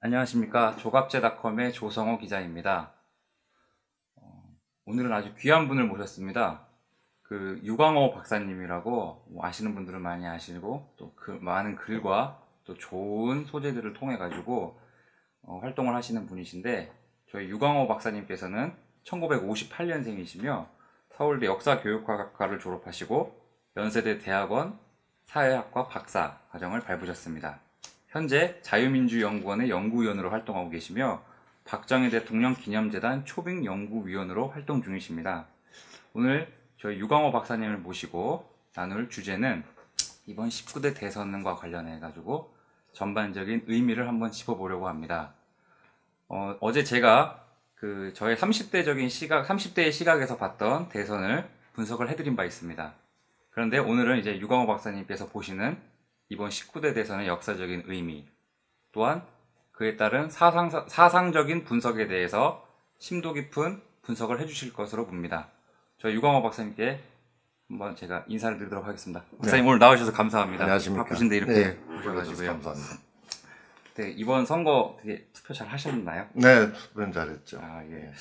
안녕하십니까. 조갑제닷컴의 조성호 기자입니다. 오늘은 아주 귀한 분을 모셨습니다. 그 유광호 박사님이라고 아시는 분들은 많이 아시고 또 그 많은 글과 또 좋은 소재들을 통해 가지고 활동을 하시는 분이신데, 저희 유광호 박사님께서는 1958년생이시며 서울대 역사교육학과를 졸업하시고 연세대 대학원 사회학과 박사 과정을 밟으셨습니다. 현재 자유민주연구원의 연구위원으로 활동하고 계시며 박정희 대통령 기념재단 초빙연구위원으로 활동 중이십니다. 오늘 저희 유광호 박사님을 모시고 나눌 주제는 이번 19대 대선과 관련해 가지고 전반적인 의미를 한번 짚어보려고 합니다. 어제 제가 저의 30대의 시각에서 봤던 대선을 분석을 해드린 바 있습니다. 그런데 오늘은 이제 유광호 박사님께서 보시는 이번 19대 대선의 역사적인 의미, 또한 그에 따른 사상적인 분석에 대해서 심도 깊은 분석을 해주실 것으로 봅니다. 저희 유광호 박사님께 한번 제가 인사를 드리도록 하겠습니다. 박사님, 네. 오늘 나와주셔서 감사합니다. 안녕하십니까. 바쁘신데 이렇게 네, 오셔가지고요. 감사합니다. 네, 이번 선거 되게 투표 잘 하셨나요? 네, 투표는 잘했죠. 예.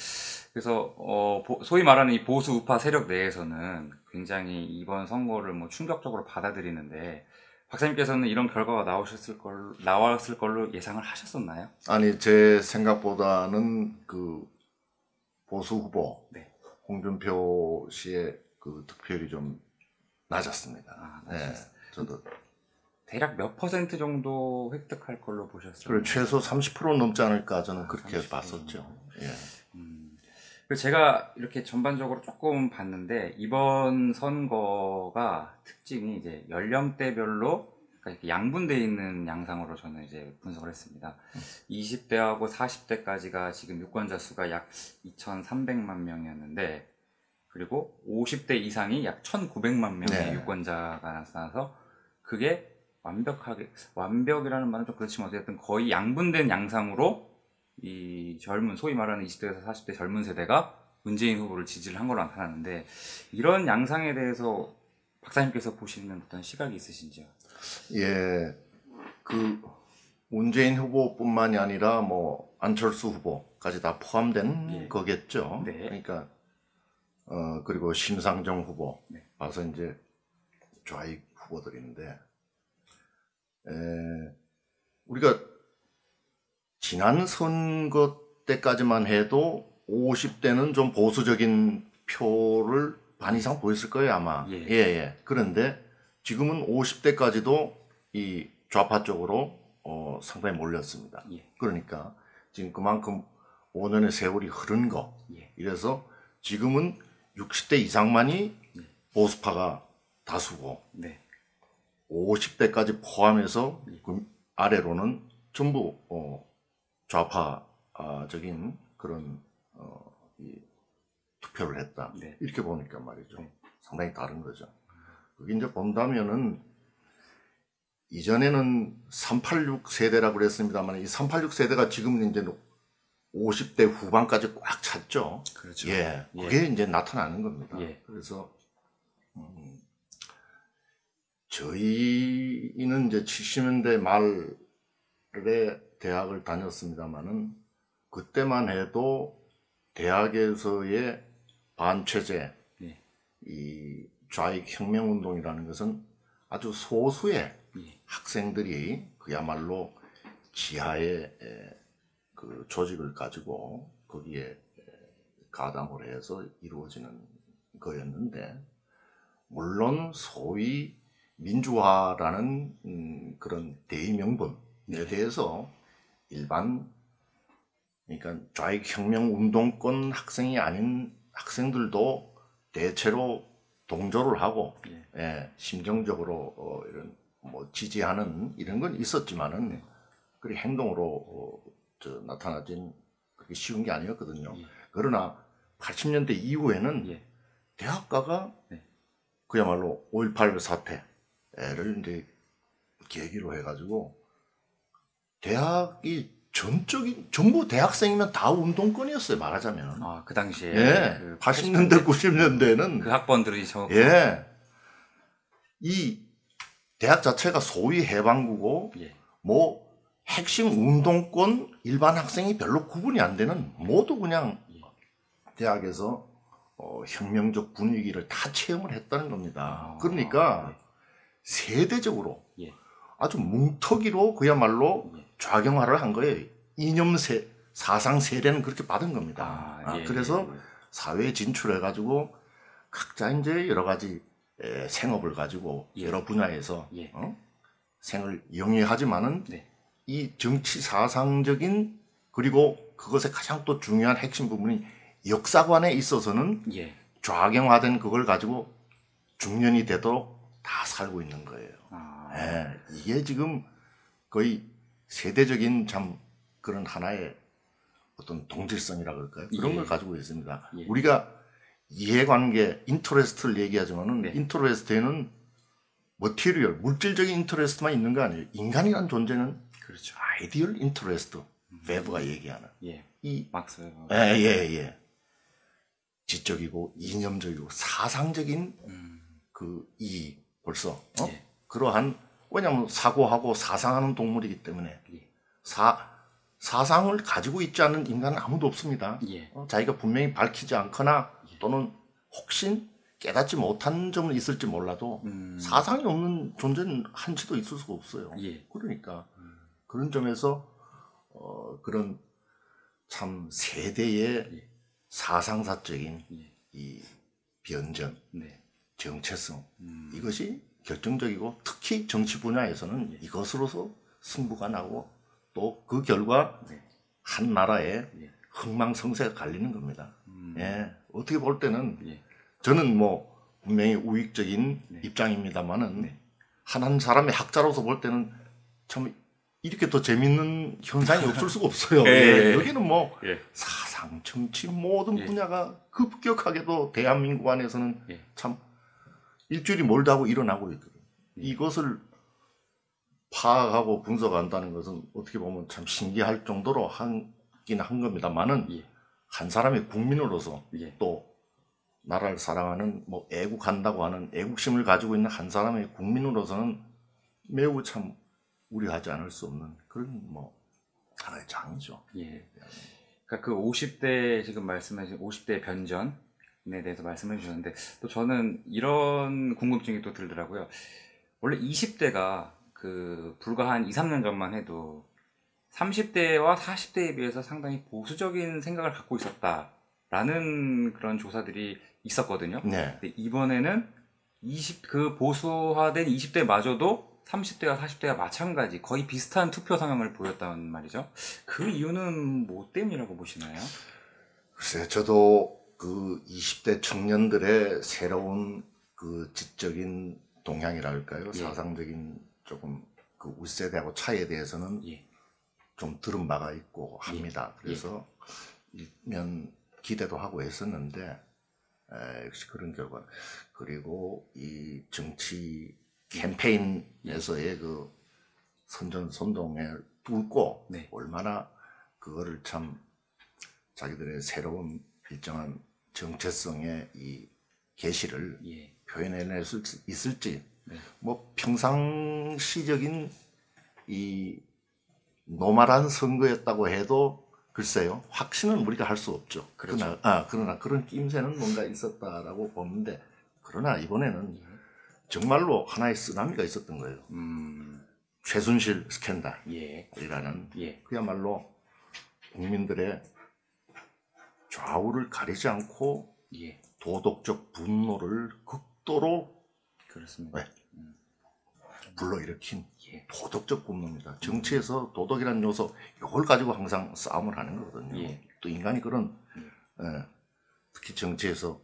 그래서 소위 말하는 이 보수 우파 세력 내에서는 굉장히 이번 선거를 충격적으로 받아들이는데, 박사님께서는 이런 결과가 나왔을 걸로 예상을 하셨었나요? 아니, 제 생각보다는 그 보수 후보, 네. 홍준표 씨의 그 득표율이 좀 낮았습니다. 네, 저도. 대략 몇 % 정도 획득할 걸로 보셨어요? 그래, 최소 30% 넘지 않을까 저는 그렇게 30%. 봤었죠. 예. 그래서 제가 이렇게 전반적으로 조금 봤는데, 이번 선거가 특징이 이제 연령대별로 이렇게 양분되어 있는 양상으로 저는 이제 분석을 했습니다. 20대하고 40대까지가 지금 유권자 수가 약 2,300만 명이었는데, 그리고 50대 이상이 약 1,900만 명의 네. 유권자가 나타나서, 그게 완벽이라는 말은 좀 그렇지만 어쨌든 거의 양분된 양상으로 이 소위 말하는 20대에서 40대 젊은 세대가 문재인 후보를 지지를 한 걸로 나타났는데, 이런 양상에 대해서 박사님께서 보시는 어떤 시각이 있으신지요? 예, 문재인 후보뿐만이 아니라 안철수 후보까지 다 포함된 거겠죠. 네. 그러니까 그리고 심상정 후보 네. 봐서 이제 좌익 후보들인데, 우리가 지난 선거 때까지만 해도 50대는 좀 보수적인 표를 반 이상 보였을 거예요, 아마. 예. 그런데 지금은 50대까지도 이 좌파 쪽으로 상당히 몰렸습니다. 그러니까 지금 그만큼 5년의 세월이 흐른 거. 이래서 지금은 60대 이상만이 보수파가 다수고 50대까지 포함해서 그 아래로는 전부 좌파적인 그런 이 투표를 했다. 이렇게 보니까 말이죠. 상당히 다른 거죠. 그게 이제 본다면은 이전에는 386 세대라고 그랬습니다만, 이 386 세대가 지금은 이제 50대 후반까지 꽉 찼죠. 그렇죠. 그게 이제 나타나는 겁니다. 그래서 저희는 이제 70년대 말에 대학을 다녔습니다만은, 그때만 해도 대학에서의 반체제, 이 좌익 혁명운동이라는 것은 아주 소수의 학생들이 그야말로 지하에 그 조직을 가지고 거기에 가담을 해서 이루어지는 거였는데, 물론 소위 민주화라는 그런 대의명분에 대해서 일반, 그러니까 좌익 혁명 운동권 학생이 아닌 학생들도 대체로 동조를 하고 심정적으로 이런 지지하는 이런 건 있었지만은 그리 행동으로 나타나진 그렇게 쉬운 게 아니었거든요. 그러나 80년대 이후에는 대학가가 그야말로 5.18 사태를 이제 계기로 해가지고 대학이 전부 대학생이면 다 운동권이었어요, 말하자면. 그 당시에. 80년대, 90년대는. 그 학번들이 이 대학 자체가 소위 해방구고, 핵심 운동권 일반 학생이 별로 구분이 안 되는 모두 그냥 대학에서 혁명적 분위기를 다 체험을 했다는 겁니다. 그러니까 세대적으로 아주 뭉터기로 그야말로 좌경화를 한 거예요. 사상 세례는 그렇게 받은 겁니다. 그래서 사회에 진출해가지고 각자 이제 여러 가지 생업을 가지고 여러 분야에서 생을 영위하지만은 이 정치 사상적인 그리고 그것의 가장 또 중요한 핵심 부분이 역사관에 있어서는 좌경화된 그걸 가지고 중년이 되도록 다 살고 있는 거예요. 이게 지금 거의 세대적인 참 그런 하나의 어떤 동질성이라 그럴까요? 그런 걸 가지고 있습니다. 우리가 이해관계, 인터레스트를 얘기하지만은 인터레스트에는 머티리얼, 물질적인 인터레스트만 있는 거 아니에요. 인간이란 존재는 그렇죠. 아이디얼 인터레스트, 웨브가 얘기하는 이 막스. 지적이고 이념적이고 사상적인 이 벌써 그러한 왜냐하면 사고하고 사상하는 동물이기 때문에 사상을 가지고 있지 않은 인간은 아무도 없습니다. 자기가 분명히 밝히지 않거나 또는 혹시 깨닫지 못한 점은 있을지 몰라도 사상이 없는 존재는 한치도 있을 수가 없어요. 그러니까 그런 점에서 그런 참 세대의 사상사적인 이 변전, 정체성 이것이 결정적이고 특히 정치 분야에서는 이것으로서 승부가 나고 또 그 결과 한 나라의 흥망성쇠가 갈리는 겁니다. 어떻게 볼 때는 저는 뭐 분명히 우익적인 입장입니다만은 한 사람의 학자로서 볼 때는 참 이렇게 더 재밌는 현상이 없을 수가 없어요. 여기는 뭐 사상, 정치 모든 분야가 급격하게도 대한민국 안에서는 참 일주일이 멀다 하고 일어나고 있거든요. 이것을 파악하고 분석한다는 것은 어떻게 보면 참 신기할 정도로 하긴 한 겁니다만은 한 사람의 국민으로서 또 나라를 사랑하는 뭐 애국한다고 하는 애국심을 가지고 있는 한 사람의 국민으로서는 매우 참 우려하지 않을 수 없는 그런 뭐 하나의 장이죠. 그러니까 그 50대 지금 말씀하신 50대 변전에 대해서 말씀해 주셨는데 또 저는 이런 궁금증이 또 들더라고요. 원래 20대가 그 불과 한 2, 3년 전만 해도 30대와 40대에 비해서 상당히 보수적인 생각을 갖고 있었다라는 그런 조사들이 있었거든요. 근데 이번에는 그 보수화된 20대마저도 30대와 40대와 마찬가지 거의 비슷한 투표 성향을 보였단 말이죠. 그 이유는 뭐 때문이라고 보시나요? 글쎄요, 저도 그 20대 청년들의 새로운 그 지적인 동향이랄까요? 사상적인 조금 그 우리 세대하고 차이에 대해서는 좀 들은 바가 있고 합니다. 그래서 일면 기대도 하고 했었는데 역시 그런 결과. 그리고 이 정치 캠페인에서의 그 선전선동을 뚫고 얼마나 그거를 참 자기들의 새로운 일정한 정체성의 이 계시를 표현해낼 수 있을지 뭐 평상시적인 이 노멀한 선거였다고 해도 글쎄요 확신은 우리가 할 수 없죠. 그러나 그런 낌새는 뭔가 있었다라고 보는데 그러나 이번에는 정말로 하나의 쓰나미가 있었던 거예요. 최순실 스캔들이라는 그야말로 국민들의 좌우를 가리지 않고 도덕적 분노를 극도로 그렇습니다. 불러일으킨 도덕적 분노입니다. 정치에서 도덕이라는 요소 이걸 가지고 항상 싸움을 하는 거거든요. 또 인간이 그런 특히 정치에서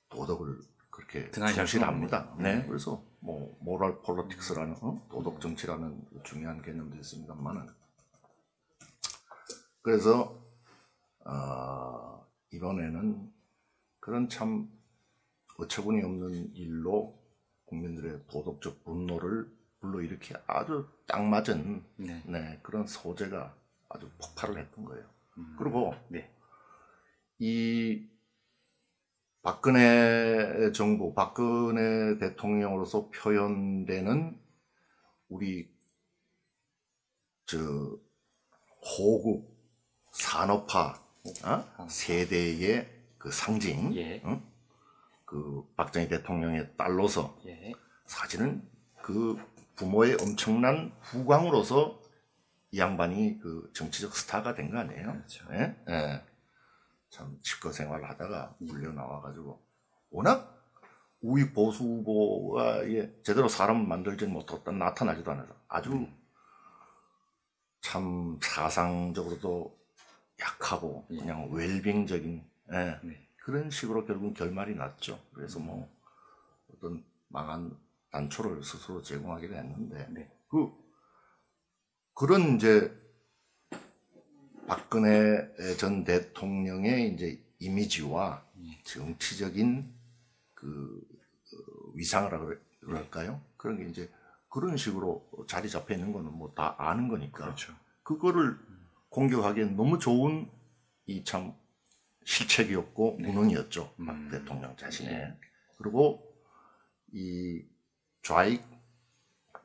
도덕을 그렇게 중시합니다. 그래서 뭐 모럴 폴리틱스라는 도덕 정치라는 중요한 개념도 있습니다만은 그래서 이번에는 그런 참 어처구니 없는 일로 국민들의 도덕적 분노를 불러일으키 아주 딱 맞은 그런 소재가 아주 폭발을 했던 거예요. 그리고 이 박근혜 정부, 박근혜 대통령으로서 표현되는 우리 저 호국 산업화 세대의 그 상징, 그 박정희 대통령의 딸로서 사실은 그 부모의 엄청난 후광으로서 이 양반이 그 정치적 스타가 된 거 아니에요? 그렇죠. 예? 예. 참 집거 생활을 하다가 물려 나와가지고 워낙 우익 보수 후보가 제대로 사람을 만들지 못했다, 나타나지도 않아서 아주 참 사상적으로도 약하고 그냥 웰빙적인 그런 식으로 결국은 결말이 났죠. 그래서 뭐 어떤 망한 단초를 스스로 제공하기도 했는데 그런 이제 박근혜 전 대통령의 이제 이미지와 정치적인 그 위상을 그럴까요? 그런 게 이제 그런 식으로 자리 잡혀 있는 거는 뭐 다 아는 거니까. 그렇죠. 그거를 공격하기엔 너무 좋은 이 참 실책이었고 무능이었죠. 박 대통령 자신의. 그리고 이 좌익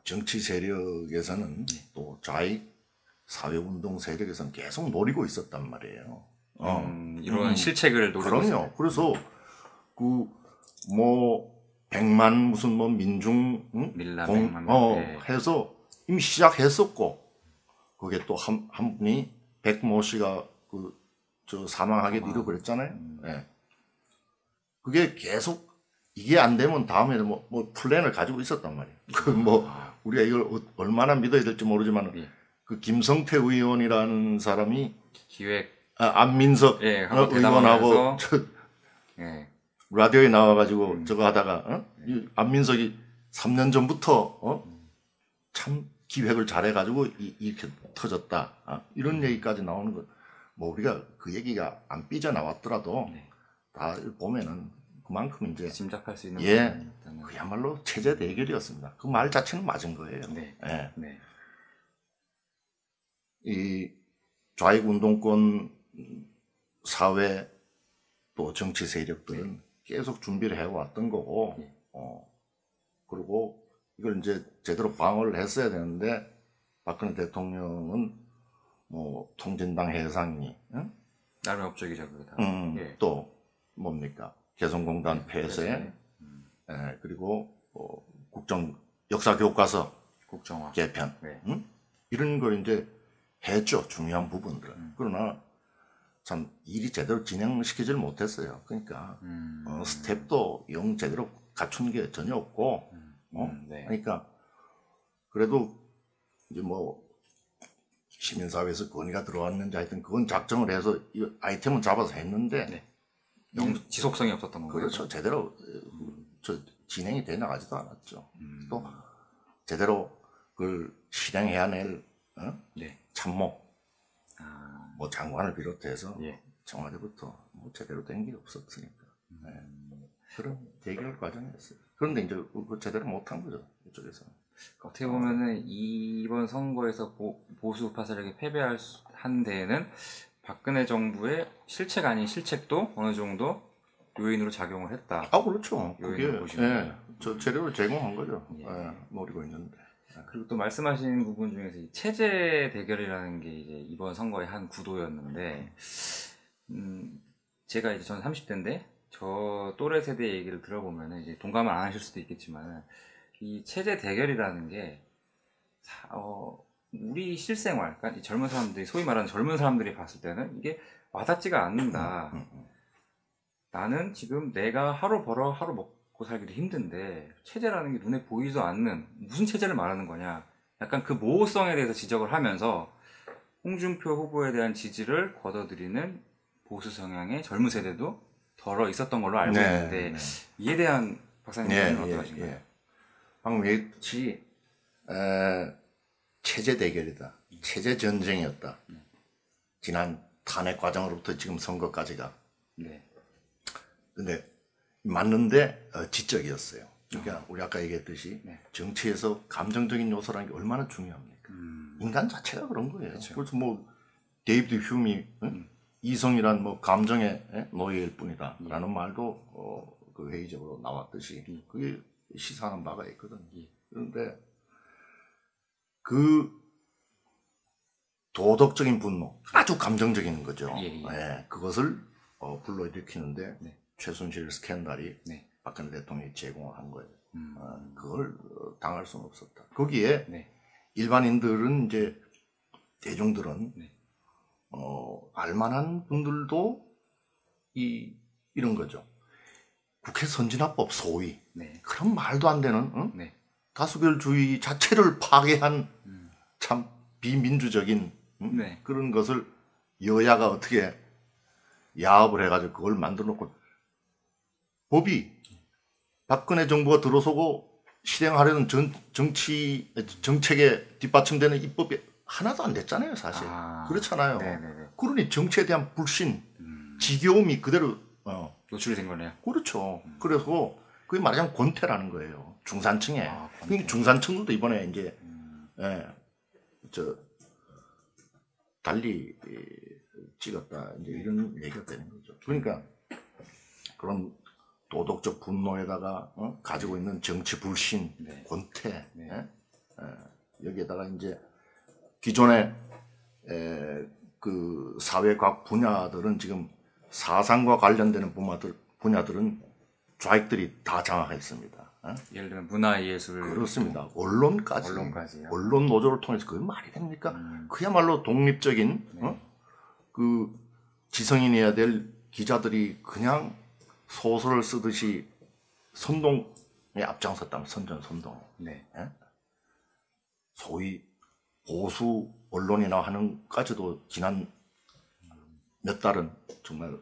정치 세력에서는 또 좌익 사회운동 세력에서는 계속 노리고 있었단 말이에요. 이런 실책을 노리고 그럼요. 있었어요. 그래서 그 뭐 100만 무슨 뭐 민중 밀라 해서 이미 시작했었고 그게 또 한 분이 백모 씨가 그 저 사망하게도 이러고 그랬잖아요. 그게 계속 이게 안 되면 다음에는 뭐 플랜을 가지고 있었단 말이에요. 그 뭐 우리가 이걸 얼마나 믿어야 될지 모르지만 그 김성태 의원이라는 사람이 기획 안민석 의원하고 라디오에 나와가지고 저거 하다가 이 안민석이 3년 전부터 참 기획을 잘해가지고 이렇게 터졌다 이런 얘기까지 나오는 거 뭐 우리가 그 얘기가 안 삐져 나왔더라도 다 보면은 그만큼 이제 짐작할 수 있는 그야말로 체제 대결이었습니다. 그 말 자체는 맞은 거예요. 이 좌익 운동권 사회 또 정치 세력들은 계속 준비를 해왔던 거고, 그리고 이걸 이제 제대로 방어를 했어야 되는데 박근혜 대통령은 뭐 통진당 해상이 나름의 업적이죠, 그게 다. 또 뭡니까 개성공단 폐쇄, 그리고 국정 역사 교과서 국정화 개편, 이런 걸 이제 했죠. 중요한 부분들. 그러나 참 일이 제대로 진행시키지를 못했어요. 그러니까 스텝도 영 제대로 갖춘 게 전혀 없고, 그러니까 그래도 이제 뭐 시민사회에서 건의가 들어왔는지 하여튼 그건 작정을 해서 이 아이템을 잡아서 했는데 지속성이 없었던 건가요? 그렇죠. 제대로 진행이 돼 나가지도 않았죠. 또 제대로 그걸 실행해야 낼 참모 뭐 장관을 비롯해서 청와대부터 뭐 제대로 된 게 없었으니까 그런 대결 과정이었어요. 그런데 이제 그 제대로 못한 거죠, 이쪽에서. 어떻게 보면은 이번 선거에서 보수 우파 세력이 패배한 데에는 박근혜 정부의 실책 아닌 실책도 어느 정도 요인으로 작용을 했다. 그렇죠. 그게 저 재료를 제공한 거죠. 노리고 있는데. 그리고 또 말씀하신 부분 중에서 이 체제 대결이라는 게 이제 이번 선거의 한 구도였는데, 제가 이제 저는 30대인데 저 또래 세대 얘기를 들어보면은 이제 동감을 안 하실 수도 있겠지만 이 체제 대결이라는 게 우리 실생활, 그러니까 이 젊은 사람들이 소위 말하는 젊은 사람들이 봤을 때는 이게 와닿지가 않는다. 나는 지금 내가 하루 벌어 하루 먹고 살기도 힘든데 체제라는 게 눈에 보이지도 않는 무슨 체제를 말하는 거냐. 약간 그 모호성에 대해서 지적을 하면서 홍준표 후보에 대한 지지를 거둬들이는 보수 성향의 젊은 세대도 덜어 있었던 걸로 알고 있는데 이에 대한 박사님은 어떠하신가요? 방금 얘기했지 체제 대결이다. 체제 전쟁이었다. 지난 탄핵 과정으로부터 지금 선거까지가. 근데 맞는데 지적이었어요. 그러니까 우리 아까 얘기했듯이 정치에서 감정적인 요소라는 게 얼마나 중요합니까? 인간 자체가 그런 거예요. 그래서 뭐 데이비드 휴미 이성이란 뭐 감정의 노예일 뿐이다 라는 말도 그 회의적으로 나왔듯이 그게 시사하는 바가 있거든. 그런데 그 도덕적인 분노, 아주 감정적인 거죠. 예. 예, 그것을 불러일으키는데 네. 최순실 스캔들이 네. 박근혜 대통령이 제공한 거예요. 그걸 당할 수는 없었다. 거기에 네. 일반인들은 이제 대중들은 네. 알만한 분들도 이런 거죠. 국회 선진화법 소위 네. 그런 말도 안 되는 네. 다수결주의 자체를 파괴한 참 비민주적인 네. 그런 것을 여야가 어떻게 야합을 해가지고 그걸 만들어 놓고 법이 박근혜 정부가 들어서고 실행하려는 정책에 뒷받침되는 입법이 하나도 안 됐잖아요, 사실. 그렇잖아요. 네네네. 그러니 정치에 대한 불신, 지겨움이 그대로 노출이 된 거네요. 그렇죠. 그래서 그게 말하자면 권태라는 거예요. 중산층에. 그러니까 중산층들도 이번에 이제 달리 찍었다 이제 이런 얘기가 되는 거죠. 그러니까 그런 도덕적 분노에다가 가지고 있는 정치 불신, 네. 권태, 네. 여기에다가 이제 기존의 그 사회 각 분야들은 지금 사상과 관련되는 분야들은 좌익들이 다 장악했습니다. 예를 들면 문화예술. 그렇습니다. 언론까지요. 언론 노조를 통해서 그게 말이 됩니까? 그야말로 독립적인 그 지성인이어야 될 기자들이 그냥 소설을 쓰듯이 선동에 앞장섰다면 선전선동. 네. 소위 보수 언론이나 하는까지도 지난 몇 달은 정말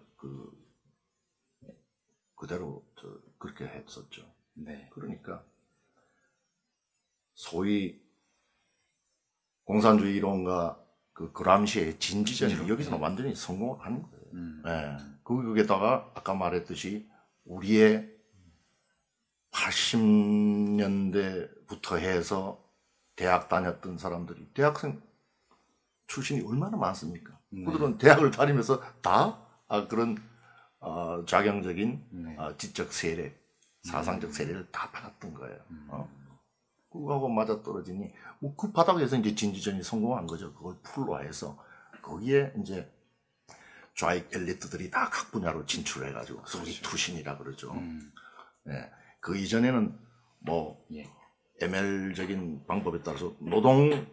그대로 그렇게 했었죠. 네. 그러니까 소위 공산주의 이론과 그 그람시의 진지전이 여기서는 완전히 성공한 거예요. 네. 거기에다가 아까 말했듯이 우리의 80년대부터 해서 대학 다녔던 사람들이 대학생 출신이 얼마나 많습니까? 그들은 대학을 다니면서 다 그런 작용적인 지적 세례, 사상적 세례를 다 받았던 거예요. 그거하고 맞아떨어지니 뭐 그 바닥에서 이제 진지전이 성공한 거죠. 그걸 풀로 해서 거기에 이제 좌익 엘리트들이 다 각 분야로 진출해가지고 소위 투신이라 그러죠. 네. 그 이전에는 뭐 ML적인 방법에 따라서 노동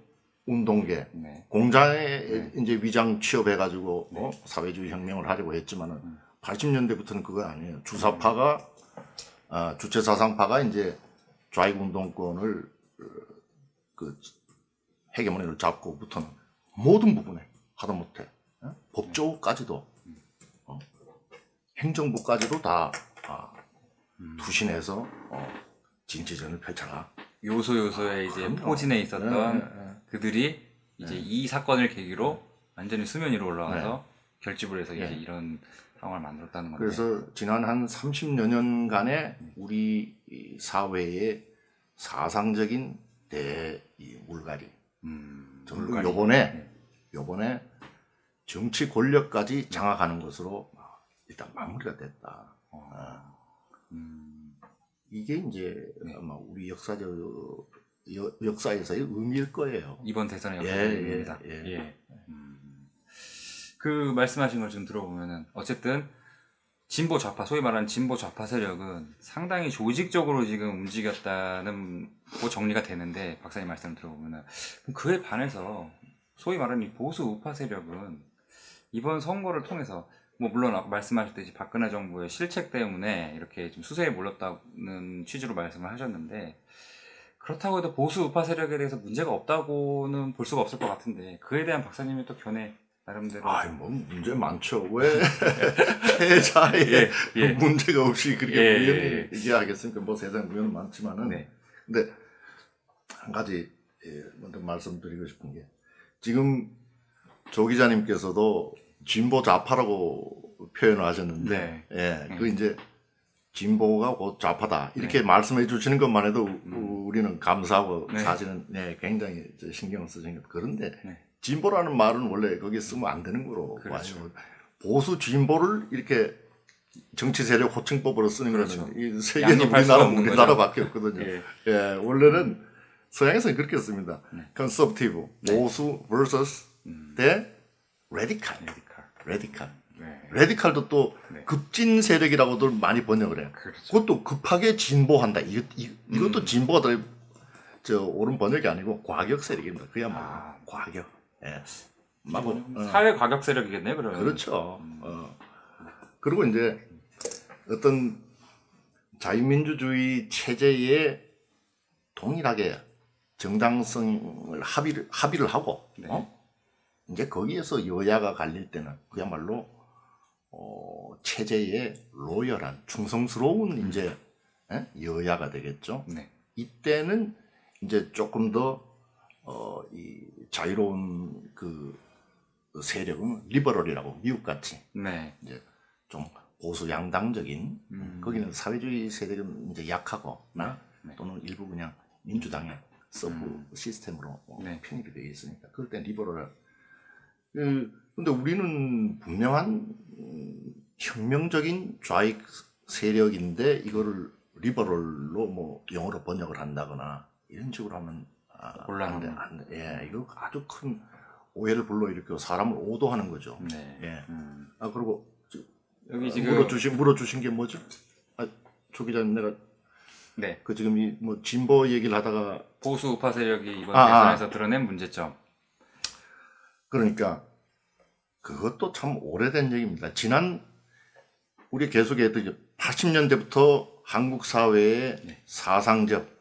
운동계, 공장에 이제 위장 취업해가지고 사회주의 혁명을 하려고 했지만은 80년대부터는 그거 아니에요. 주사파가 주체사상파가 이제 좌익 운동권을 그 헤게모니를 잡고부터는 모든 부분에 하다못해 법조까지도 행정부까지도 다 투신해서 진지전을 펼쳐라. 요소요소에 이제 포진해 있었던 그들이 이제 이 사건을 계기로 완전히 수면 위로 올라가서 결집을 해서 이제 이런 상황을 만들었다는 건데. 그래서 지난 한 30여 년간의 우리 사회의 사상적인 물갈이. 요번에 정치 권력까지 장악하는 것으로 일단 마무리가 됐다. 이게 이제 아마 우리 역사에서의 의미일 거예요. 이번 대선의 의미입니다. 그 말씀하신 걸 좀 들어보면은 어쨌든 진보 좌파, 소위 말하는 진보 좌파 세력은 상당히 조직적으로 지금 움직였다는 거 정리가 되는데, 박사님 말씀을 들어보면은 그에 반해서 소위 말하는 이 보수 우파 세력은 이번 선거를 통해서 뭐 물론 아까 말씀하셨듯이 박근혜 정부의 실책 때문에 이렇게 좀 수세에 몰렸다는 취지로 말씀을 하셨는데, 그렇다고 해도 보수 우파 세력에 대해서 문제가 없다고는 볼 수가 없을 것 같은데, 그에 대한 박사님의 또 견해 나름대로. 뭐 문제 많죠. 왜 패자에 문제가 없이 그렇게 우연히 얘기하겠습니까? 뭐 세상 우연은 많지만은. 근데 한 가지 먼저 말씀드리고 싶은 게, 지금 조 기자님께서도 진보 좌파라고 표현을 하셨는데, 그 이제 진보가 곧 좌파다 이렇게 말씀해 주시는 것만 해도 우리는 감사하고 사실은 굉장히 신경을 쓰시는 것. 그런데 진보라는 말은 원래 거기에 쓰면 안 되는 거로 봐요. 보수 진보를 이렇게 정치 세력 호칭법으로 쓰는 거는 이 세계는 우리나라밖에 없거든요. 원래는 서양에서는 그렇게 씁니다. conservative, 보수 vs 대 레디칼. 레디칼도 또 급진 세력이라고도 많이 번역을 해요. 그렇죠. 그것도 급하게 진보한다. 이것도 진보가 더 옳은 번역이 아니고 과격 세력입니다. 그야말로 과격. 예. 사회 과격 세력이겠네요, 그러면. 그렇죠. 그리고 이제 어떤 자유민주주의 체제에 동일하게 정당성을 합의를 하고, 이제 거기에서 여야가 갈릴 때는 그야말로 체제에 로열한 충성스러운 이제 여야가 되겠죠. 이때는 이제 조금 더 이 자유로운 그 세력은 리버럴이라고 미국같이 이제 좀 보수 양당적인 거기는 사회주의 세력은 이제 약하고 또는 일부 그냥 민주당의 서브 시스템으로 편입이 되어 있으니까 그럴 땐 리버럴. 근데 우리는 분명한 혁명적인 좌익 세력인데 이거를 리버럴로 뭐 영어로 번역을 한다거나 이런 식으로 하면 안 돼. 예, 이거 아주 큰 오해를 불러일으켜 사람을 오도하는 거죠. 예. 그리고 여기 지금 물어주신 게 뭐죠? 조 기자님 내가 그 지금 이 뭐 진보 얘기를 하다가 보수 우파 세력이 이번 대선에서 드러낸 문제점. 그러니까 그것도 참 오래된 얘기입니다. 우리 계속했던 80년대부터 한국 사회의 사상적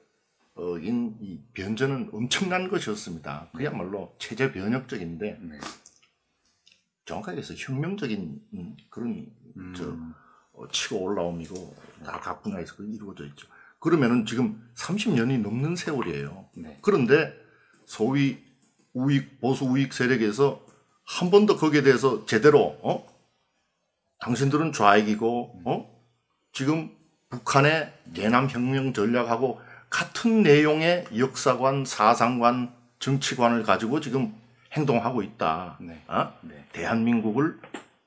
이 변전은 엄청난 것이었습니다. 그야말로 체제 변혁적인데 정확하게 해서 혁명적인 그런 치고 올라옴이고 다 각 분야에서 이루어져 있죠. 그러면은 지금 30년이 넘는 세월이에요. 그런데 소위 보수 우익 세력에서 한 번도 거기에 대해서 제대로 당신들은 좌익이고 지금 북한의 대남 혁명 전략하고 같은 내용의 역사관, 사상관, 정치관을 가지고 지금 행동하고 있다. 대한민국을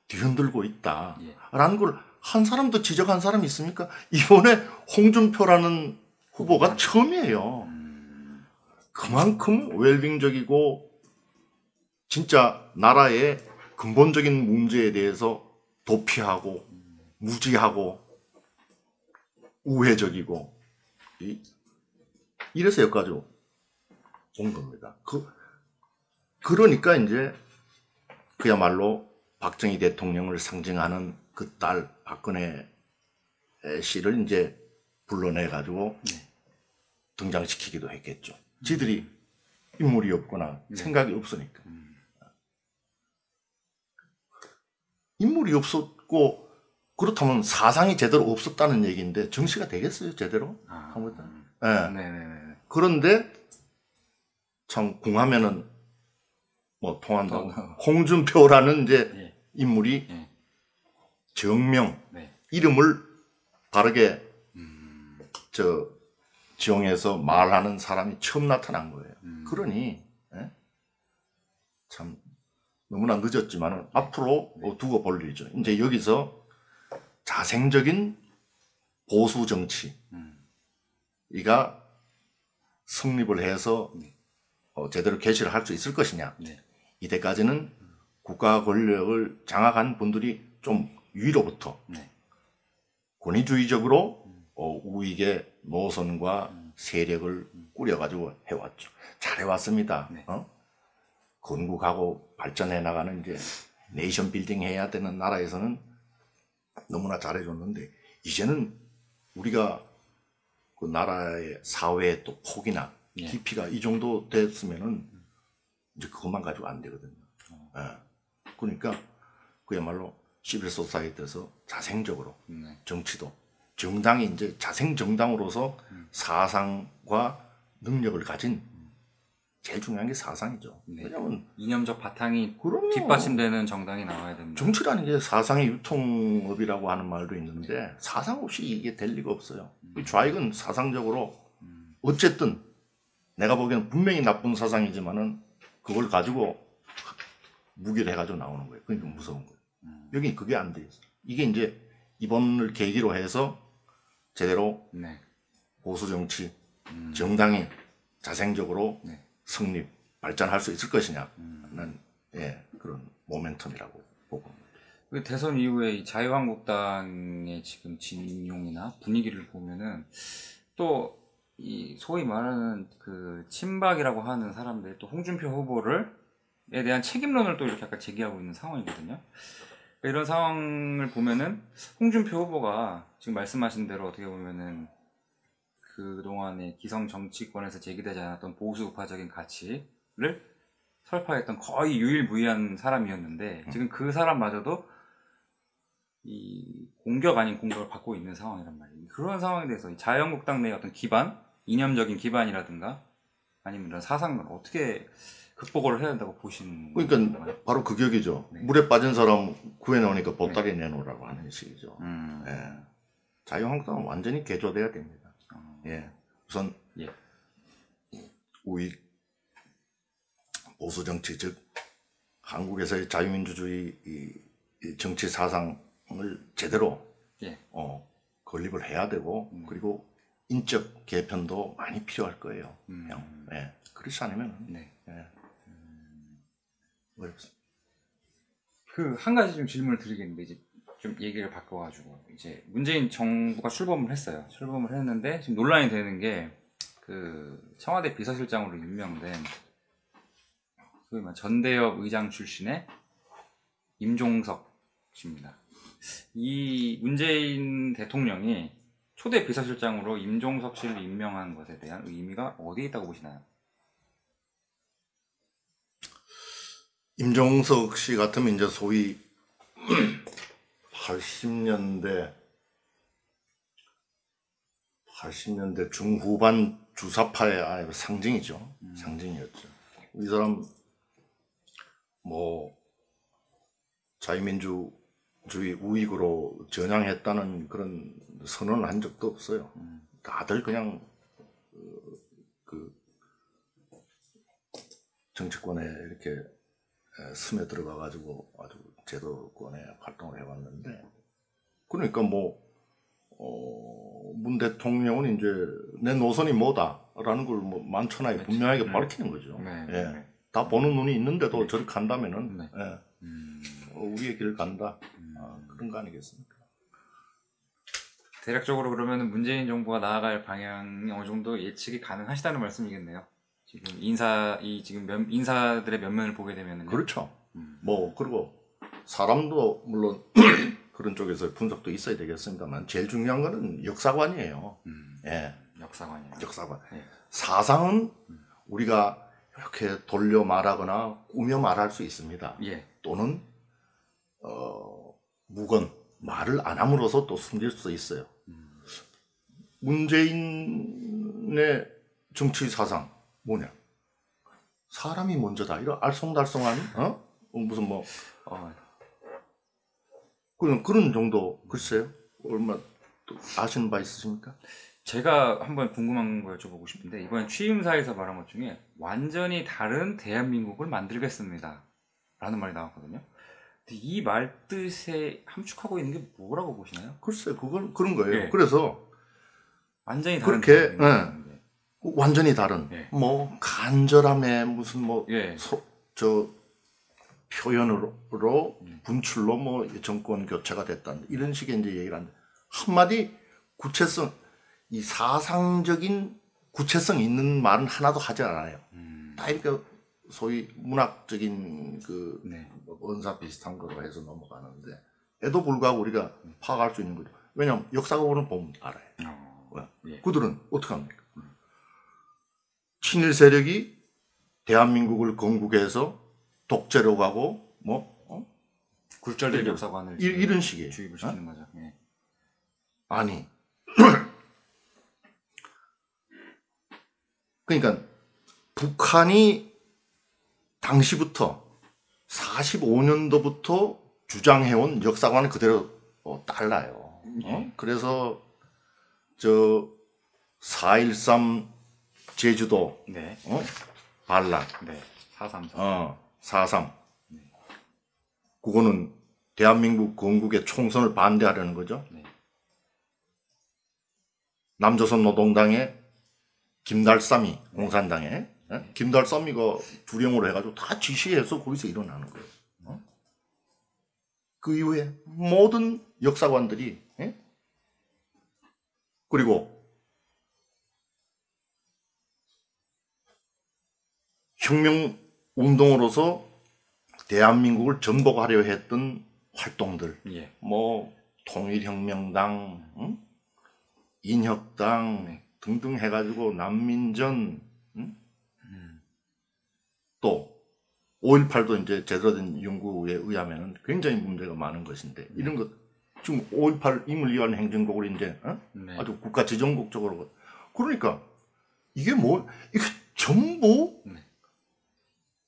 뒤흔들고 있다. 라는 걸 한 사람도 지적한 사람이 있습니까? 이번에 홍준표라는 후보가 처음이에요. 그만큼 웰빙적이고 진짜 나라의 근본적인 문제에 대해서 도피하고 무지하고 우회적이고 이래서 여기까지 온 겁니다. 그러니까 이제 그야말로 박정희 대통령을 상징하는 그 딸 박근혜 씨를 이제 불러내 가지고 등장시키기도 했겠죠. 지들이 인물이 없거나 생각이 없으니까. 인물이 없었고 그렇다면 사상이 제대로 없었다는 얘기인데 정치가 되겠어요, 제대로? 그런데 참 궁하면은 뭐 통한다고 홍준표라는 이제 인물이 정명 이름을 바르게 지용해서 말하는 사람이 처음 나타난 거예요. 그러니 참 너무나 늦었지만 앞으로 두고 볼 일이죠. 이제 여기서 자생적인 보수 정치 이가 성립을 해서 제대로 개시를 할 수 있을 것이냐. 이때까지는 국가 권력을 장악한 분들이 좀 위로부터 권위주의적으로 우익의 노선과 세력을 꾸려가지고 해왔죠. 잘해왔습니다. 건국하고 발전해 나가는 이제 네이션 빌딩 해야 되는 나라에서는 너무나 잘해줬는데 이제는 우리가 그 나라의 사회의 또 폭이나 깊이가 이 정도 됐으면은 이제 그것만 가지고 안 되거든요. 그러니까 그야말로 시빌 소사이티에서 자생적으로 정치도 정당이 이제 자생 정당으로서 사상과 능력을 가진 제일 중요한 게 사상이죠. 왜냐하면 이념적 바탕이 뒷받침되는 정당이 나와야 됩니다. 정치라는 게 사상의 유통업이라고 하는 말도 있는데 사상 없이 이게 될 리가 없어요. 좌익은 사상적으로 어쨌든 내가 보기에는 분명히 나쁜 사상이지만은 그걸 가지고 무기를 해가지고 나오는 거예요. 그러니까 무서운 거예요. 여기 그게 안 돼 있어. 이게 이제 이번을 계기로 해서 제대로 보수 정치, 정당이 자생적으로 성립, 발전할 수 있을 것이냐. 난 예, 그런 모멘텀이라고 보고. 그 대선 이후에 이 자유한국당의 지금 진용이나 분위기를 보면은 또 이 소위 말하는 그 친박이라고 하는 사람들이 또 홍준표 후보를에 대한 책임론을 또 이렇게 약간 제기하고 있는 상황이거든요. 그러니까 이런 상황을 보면은 홍준표 후보가 지금 말씀하신 대로 어떻게 보면은 그동안의 기성 정치권에서 제기되지 않았던 보수 우파적인 가치를 설파했던 거의 유일무이한 사람이었는데 지금 그 사람마저도 이 공격 아닌 공격을 받고 있는 상황이란 말이에요. 그런 상황에 대해서 이 자유한국당 내의 어떤 기반, 이념적인 기반이라든가 아니면 이런 사상을 어떻게 극복을 해야 한다고 보시는 그러니까 건가요? 바로 그 격이죠. 네. 물에 빠진 사람 구해나오니까 보따리 내놓으라고 하는 식이죠. 예. 자유한국당은 완전히 개조돼야 됩니다. 예. 우선 예. 우익 보수 정치, 즉 한국에서의 자유민주주의 이 정치 사상을 제대로 예. 건립을 해야 되고 그리고 인적 개편도 많이 필요할 거예요. 예. 그렇지 않으면 네. 예. 어렵습니다. 그 한 가지 좀 질문을 드리겠는데 이제 좀 얘기를 바꿔가지고 이제 문재인 정부가 출범을 했어요. 출범을 했는데 지금 논란이 되는 게 그 청와대 비서실장으로 임명된 소위 말 전대협 의장 출신의 임종석 씨입니다. 이 문재인 대통령이 초대 비서실장으로 임종석 씨를 임명한 것에 대한 의미가 어디에 있다고 보시나요? 임종석 씨 같으면 이제 소위 80년대 중후반 주사파의 상징이죠. 상징이었죠. 이 사람 뭐 자유민주주의 우익으로 전향했다는 그런 선언을 한 적도 없어요. 다들 그냥 그 정치권에 이렇게 스며 들어가 가지고 아주 제도권에 활동을 해왔는데, 그러니까 뭐 문 대통령은 이제 내 노선이 뭐다라는 걸 뭐 만천하에 분명하게 밝히는 거죠. 예. 다 보는 눈이 있는데도 저렇게 간다면은 예. 우리의 길을 간다. 그런 거 아니겠습니까? 대략적으로 그러면 문재인 정부가 나아갈 방향이 어느 정도 예측이 가능하시다는 말씀이겠네요. 지금 지금 인사들의 면면을 보게 되면은 그렇죠. 뭐 그리고 사람도 물론 그런 쪽에서 분석도 있어야 되겠습니다만 제일 중요한 거는 역사관이에요. 예. 역사관이요. 역사관. 예. 사상은 우리가 이렇게 돌려 말하거나 꾸며 말할 수 있습니다. 예. 또는 묵은 말을 안 함으로써 또 숨길 수도 있어요. 문재인의 정치 사상 뭐냐? 사람이 먼저다. 이런 알쏭달쏭한 무슨 뭐 그런 정도. 글쎄요. 얼마 또 아시는 바 있으십니까? 제가 한번 궁금한 거 여쭤보고 싶은데 이번 취임사에서 말한 것 중에 완전히 다른 대한민국을 만들겠습니다 라는 말이 나왔거든요. 근데 이 말 뜻에 함축하고 있는 게 뭐라고 보시나요? 글쎄요. 그건 그런 거예요. 예. 그래서 완전히 다른 그렇게 완전히 다른 예. 뭐 간절함에 무슨 뭐 예. 표현으로 분출로 뭐 정권 교체가 됐다 이런 식의 이제 얘기를 하는데 한마디 구체성, 이 사상적인 구체성 있는 말은 하나도 하지 않아요. 다 이렇게 소위 문학적인 그 언사 비슷한 거로 해서 넘어가는데 에도 불구하고 우리가 파악할 수 있는 거죠. 왜냐하면 역사적으로 보면 알아요. 예. 그들은 어떻게 합니까? 친일 세력이 대한민국을 건국해서 독재로 가고 굴절된 역사관을 이런 식이에요. 주입을 시키는 거죠. 예. 아니 그러니까 북한이 당시부터 45년도부터 주장해온 역사관은 그대로 달라요. 그래서 저 4.13 제주도 반란 4.3 4.3 그거는 대한민국 건국의 총선을 반대하려는 거죠. 남조선 노동당의 김달삼이 공산당에 예? 김달 썸이가 두령으로 해가지고 다 지시해서 거기서 일어나는 거예요. 그 이후에 모든 역사관들이 예? 그리고 혁명운동으로서 대한민국을 전복하려 했던 활동들, 예. 뭐 통일혁명당, 응? 인혁당 등등 해가지고 난민전, 응? 또 5.18도 이제 제대로 된 연구에 의하면은 굉장히 문제가 많은 것인데 이런 것 지금 5.18 임을 위한 행정국을 이제 아주 국가지정국적으로 그러니까 이게 뭐 이게 전부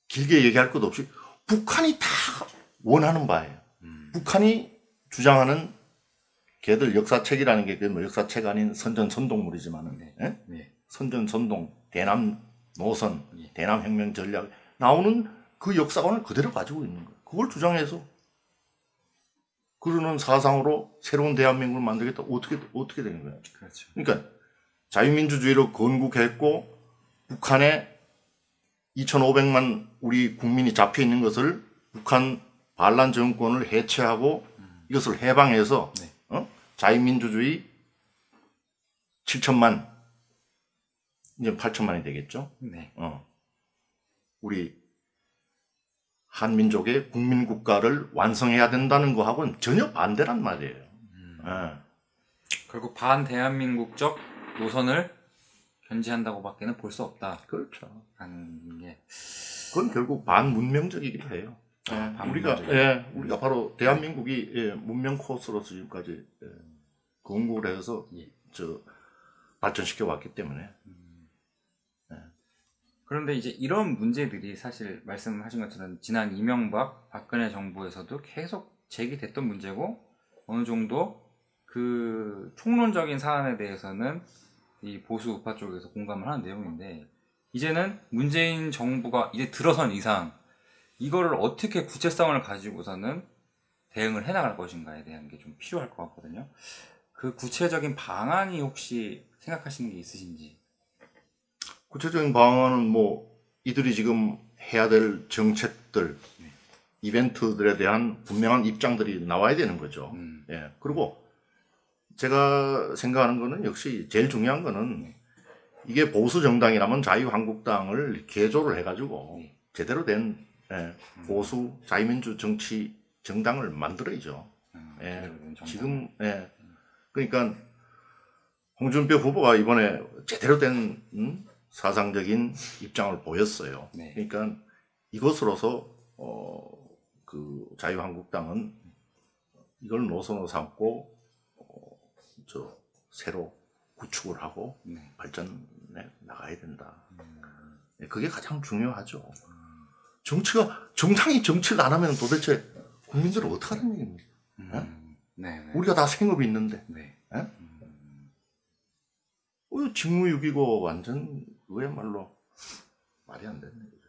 길게 얘기할 것 없이 북한이 다 원하는 바예요. 북한이 주장하는 걔들 역사책이라는 게 뭐 역사책 아닌 선전선동물이지만은 선전선동 대남 노선 대남 혁명 전략 나오는 그 역사관을 그대로 가지고 있는 거예요. 그걸 주장해서 그러는 사상으로 새로운 대한민국을 만들겠다. 어떻게 되는 거예요? 그렇죠. 그러니까 자유민주주의로 건국했고 북한에 2,500만 우리 국민이 잡혀 있는 것을 북한 반란 정권을 해체하고 이것을 해방해서 자유민주주의 7천만 이제 8천만이 되겠죠. 네. 우리 한민족의 국민국가를 완성해야 된다는 거하고는 전혀 반대란 말이에요. 결국 반대한민국적 노선을 견지한다고 밖에는 볼 수 없다. 그렇죠. 하는 게. 그건 결국 반문명적이기도 해요. 우리가 바로 대한민국이 문명 코스로서 지금까지 건국을 해서 발전시켜 왔기 때문에. 그런데 이제 이런 문제들이 사실 말씀하신 것처럼 지난 이명박, 박근혜 정부에서도 계속 제기됐던 문제고 어느 정도 그 총론적인 사안에 대해서는 이 보수 우파 쪽에서 공감을 하는 내용인데 이제는 문재인 정부가 이제 들어선 이상 이거를 어떻게 구체성을 가지고서는 대응을 해나갈 것인가에 대한 게 좀 필요할 것 같거든요. 그 구체적인 방안이 혹시 생각하시는 게 있으신지? 구체적인 방안은 뭐 이들이 지금 해야 될 정책들, 이벤트들에 대한 분명한 입장들이 나와야 되는 거죠. 예. 그리고 제가 생각하는 거는 역시 제일 중요한 거는 이게 보수 정당이라면 자유한국당을 개조를 해가지고 제대로 된 보수 자유민주 정치 정당을 만들어야죠. 지금 그러니까 홍준표 후보가 이번에 제대로 된 사상적인 입장을 보였어요. 그러니까 이것으로서 그 자유한국당은 이걸 노선으로 삼고 새로 구축을 하고 발전해 나가야 된다. 그게 가장 중요하죠. 정당이 정치를 안 하면 도대체 국민들은 어떻게 하는 얘기입니까? 우리가 다 생업이 있는데. 직무유기고 완전 그야말로 말이 안 되는 거죠.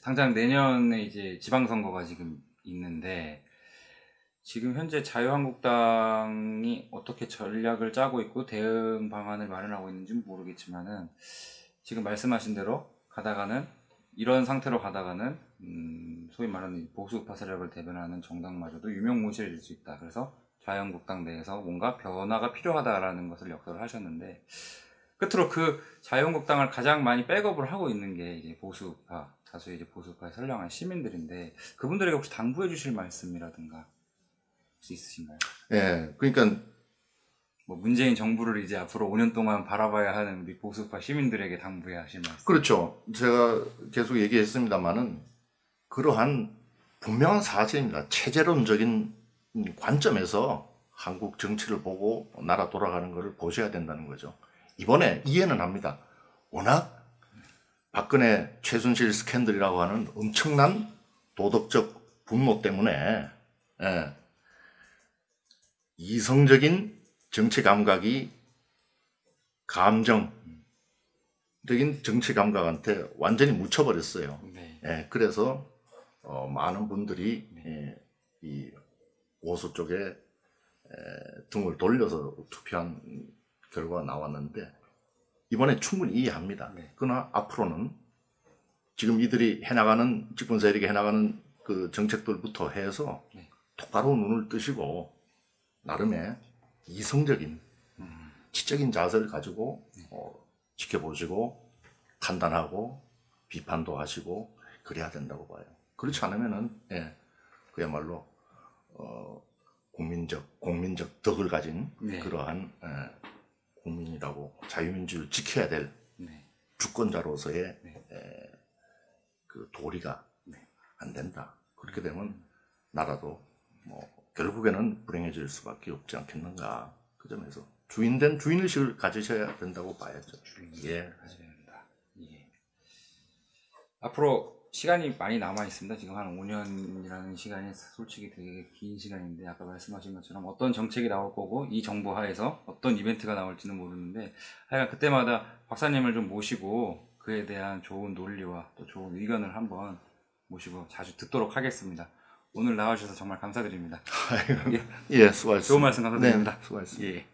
당장 내년에 이제 지방선거가 지금 있는데 지금 현재 자유한국당이 어떻게 전략을 짜고 있고 대응 방안을 마련하고 있는지는 모르겠지만은 지금 말씀하신 대로 가다가는 이런 상태로 가다가는 소위 말하는 보수우파 세력을 대변하는 정당마저도 유명무실해질 수 있다. 그래서 자유한국당 내에서 뭔가 변화가 필요하다라는 것을 역설을 하셨는데 끝으로 그 자유한국당을 가장 많이 백업을 하고 있는 게 이제 보수우파, 다수의 이제 보수우파에 선량한 시민들인데 그분들에게 혹시 당부해 주실 말씀이라든가 혹시 있으신가요? 예, 그러니까 뭐 문재인 정부를 이제 앞으로 5년 동안 바라봐야 하는 우리 보수우파 시민들에게 당부해야 하실 말씀. 그렇죠. 제가 계속 얘기했습니다만은 그러한 분명한 사실입니다. 체제론적인 관점에서 한국 정치를 보고 나라 돌아가는 것을 보셔야 된다는 거죠. 이번에 이해는 합니다. 워낙 박근혜 최순실 스캔들이라고 하는 엄청난 도덕적 분노 때문에 이성적인 정치 감각이 감정적인 정치 감각한테 완전히 묻혀버렸어요. 그래서 많은 분들이 이 보수 쪽에 등을 돌려서 투표한 결과가 나왔는데 이번에 충분히 이해합니다. 그러나 앞으로는 지금 이들이 해나가는 집권 세력이 해나가는 그 정책들부터 해서 똑바로 눈을 뜨시고 나름의 이성적인 지적인 자세를 가지고 지켜보시고 판단하고 비판도 하시고 그래야 된다고 봐요. 그렇지 않으면은 그야말로 공민적 덕을 가진 그러한 국민이라고 자유민주를 지켜야 될 주권자로서의 그 도리가 안 된다. 그렇게 되면 나라도 뭐 결국에는 불행해질 수밖에 없지 않겠는가. 그 점에서 주인된 주인의식을 가지셔야 된다고 봐야죠. 주인의식을 가져야 된다. 예. 앞으로 시간이 많이 남아 있습니다. 지금 한 5년이라는 시간이 솔직히 되게 긴 시간인데 아까 말씀하신 것처럼 어떤 정책이 나올 거고 이 정부 하에서 어떤 이벤트가 나올지는 모르는데 하여간 그때마다 박사님을 좀 모시고 그에 대한 좋은 논리와 또 좋은 의견을 한번 모시고 자주 듣도록 하겠습니다. 오늘 나와주셔서 정말 감사드립니다. 예, 수고하셨습니다. 좋은 말씀 감사드립니다. 네, 수고하셨습니다. 예.